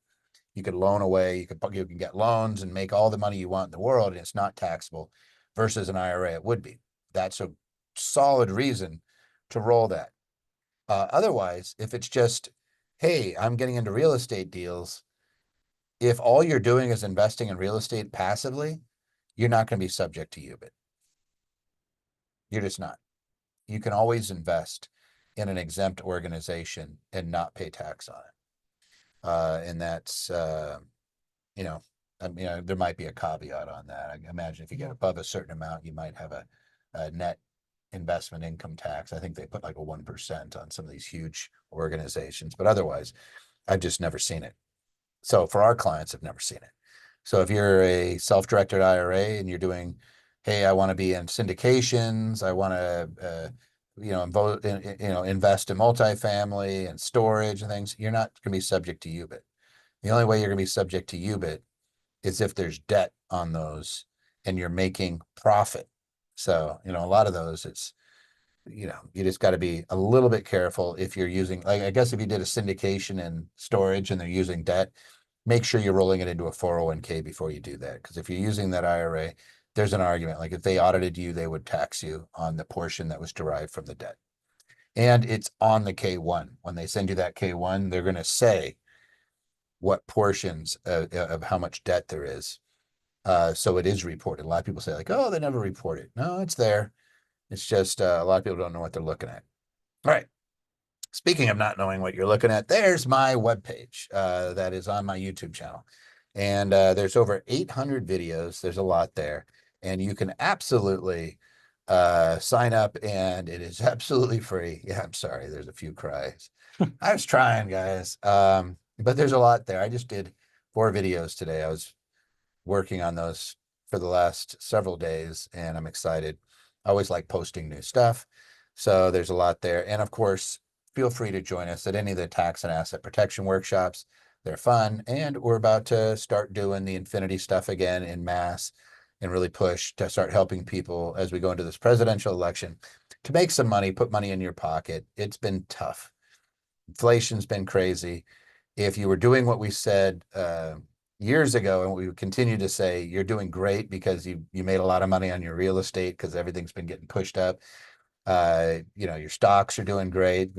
You could loan away, you can get loans and make all the money you want in the world, and it's not taxable, versus an IRA, it would be. That's a solid reason to roll that. Otherwise, if it's just, hey, I'm getting into real estate deals, if all you're doing is investing in real estate passively, you're not going to be subject to UBIT. You're just not. You can always invest in an exempt organization and not pay tax on it. And that's, there might be a caveat on that. I imagine if you get above a certain amount, you might have a net investment income tax. I think they put like a 1% on some of these huge organizations, but otherwise, I've just never seen it. So for our clients, I've never seen it. So if you're a self-directed IRA and you're doing, hey, I want to be in syndications, I want to, invest in multifamily and storage and things, you're not going to be subject to UBIT. The only way you're going to be subject to UBIT is if there's debt on those and you're making profit. So, a lot of those, it's, you just got to be a little bit careful if you're using, like, I guess if you did a syndication and storage and they're using debt, make sure you're rolling it into a 401k before you do that. Because if you're using that IRA, there's an argument. Like if they audited you, they would tax you on the portion that was derived from the debt. And it's on the K1. When they send you that K1, they're going to say what portions of how much debt there is. So it is reported. A lot of people say like, oh, they never report it. No, it's there. It's just a lot of people don't know what they're looking at. All right. Speaking of not knowing what you're looking at, there's my webpage that is on my YouTube channel. And there's over 800 videos. There's a lot there. And you can absolutely sign up, and it is absolutely free. Yeah, I'm sorry. There's a few cries. I was trying, guys. But there's a lot there. I just did 4 videos today. I was working on those for the last several days, and I'm excited. I always like posting new stuff. So there's a lot there. And of course, feel free to join us at any of the tax and asset protection workshops. They're fun. And we're about to start doing the infinity stuff again in mass and really push to start helping people as we go into this presidential election to make some money, put money in your pocket. It's been tough. Inflation's been crazy. If you were doing what we said years ago, and we would continue to say, you're doing great because you made a lot of money on your real estate because everything's been getting pushed up. Your stocks are doing great.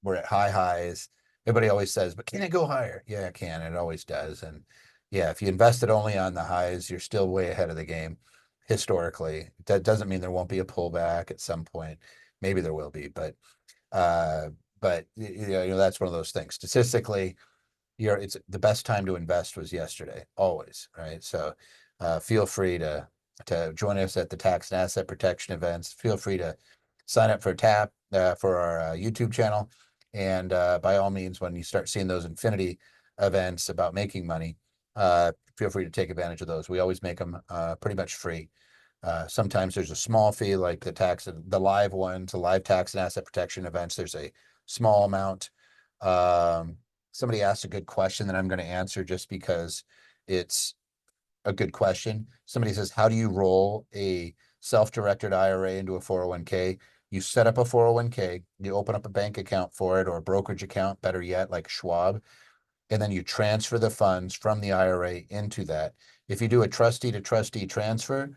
We're at high highs. Everybody always says, but can it go higher? Yeah, it can. It always does. And yeah, if you invested only on the highs, you're still way ahead of the game historically. That doesn't mean there won't be a pullback at some point. Maybe there will be, uh, but that's one of those things. Statistically, it's the best time to invest was yesterday, always, right? So feel free to join us at the tax and asset protection events. Feel free to sign up for TAP for our YouTube channel. And by all means, when you start seeing those infinity events about making money, feel free to take advantage of those. We always make them pretty much free. Sometimes there's a small fee, like the live ones, the live tax and asset protection events. There's a small amount. Somebody asked a good question that I'm going to answer just because it's a good question. Somebody says, how do you roll a self-directed IRA into a 401k? You set up a 401k, you open up a bank account for it or a brokerage account, better yet, like Schwab, and then you transfer the funds from the IRA into that. If you do a trustee to trustee transfer,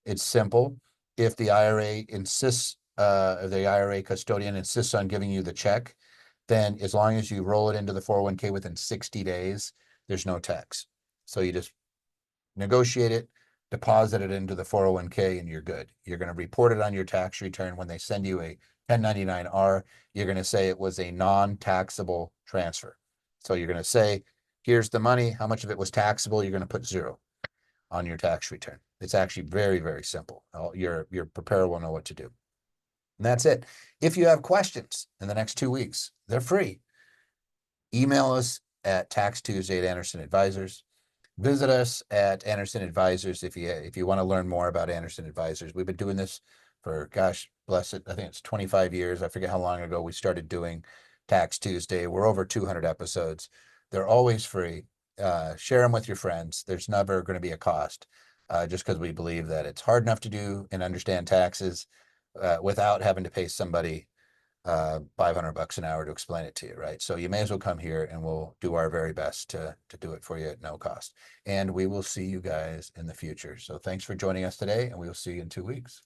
it's simple. If the IRA insists, the IRA custodian insists on giving you the check, then as long as you roll it into the 401k within 60 days, there's no tax. So you just negotiate it, deposit it into the 401k, and you're good. You're going to report it on your tax return when they send you a 1099-R. You're going to say it was a non-taxable transfer. So you're going to say, here's the money. How much of it was taxable? You're going to put 0 on your tax return. It's actually very, very simple. Your preparer will know what to do. And that's it. If you have questions in the next 2 weeks, they're free. Email us at Tax Tuesday at Anderson Advisors. Visit us at Anderson Advisors if you want to learn more about Anderson Advisors. We've been doing this for, gosh, bless it, I think it's 25 years. I forget how long ago we started doing Tax Tuesday. We're over 200 episodes. They're always free. Share them with your friends. There's never going to be a cost, just because we believe that it's hard enough to do and understand taxes without having to pay somebody $500 an hour to explain it to you, right? So you may as well come here and we'll do our very best to do it for you at no cost. And we will see you guys in the future. So thanks for joining us today, and we will see you in 2 weeks.